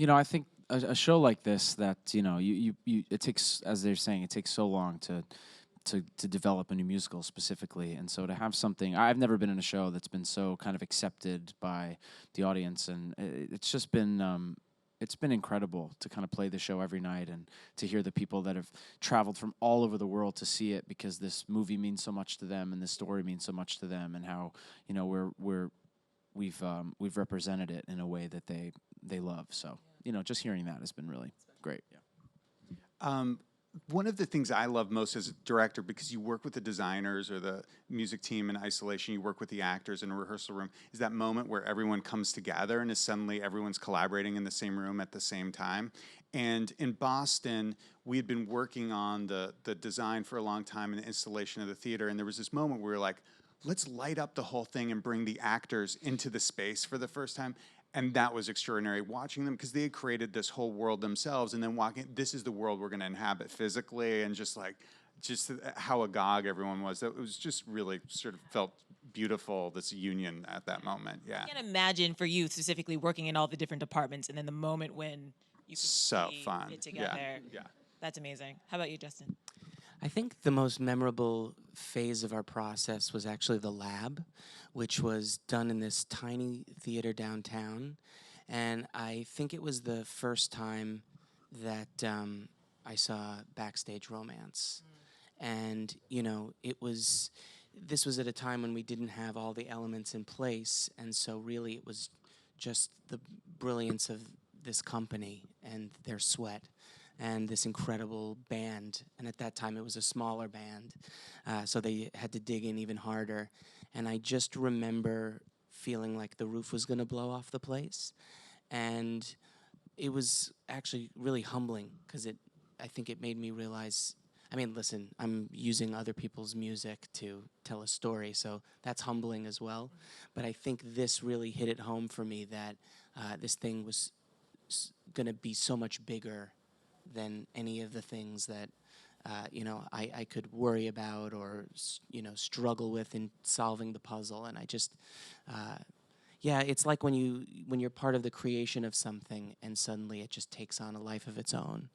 I think a show like this that it takes, as they're saying, it takes so long to develop a new musical specifically, and so to have something, I've never been in a show that's been so kind of accepted by the audience, and it's just been. It's been incredible to kind of play the show every night and to hear the people that have traveled from all over the world to see it because this movie means so much to them and this story means so much to them, and how we've represented it in a way that they love. So just hearing that has been really great. Yeah. One of the things I love most as a director, because you work with the designers or the music team in isolation, you work with the actors in a rehearsal room, is that moment where everyone comes together and is suddenly everyone's collaborating in the same room at the same time. And in Boston, we had been working on the design for a long time and the installation of the theater, and there was this moment where we were like, let's light up the whole thing and bring the actors into the space for the first time. And that was extraordinary, watching them, because they had created this whole world themselves, and then this is the world we're going to inhabit physically, and just how agog everyone was. That was just really sort of felt beautiful, this union at that moment. Yeah. I can't imagine for you specifically working in all the different departments, and then the moment when you so fun. fit together. Yeah. That's amazing. How about you, Justin? I think the most memorable phase of our process was actually the lab, which was done in this tiny theater downtown. And I think it was the first time that I saw backstage romance. And, this was at a time when we didn't have all the elements in place. And so really it was just the brilliance of this company and their sweat and this incredible band. And at that time, it was a smaller band, so they had to dig in even harder. And I just remember feeling like the roof was going to blow off the place. And it was actually really humbling, because I think it made me realize, listen, I'm using other people's music to tell a story, so that's humbling as well. But I think this really hit it home for me that this thing was going to be so much bigger than any of the things that I could worry about or struggle with in solving the puzzle. And I just it's like when you're part of the creation of something and suddenly it just takes on a life of its own.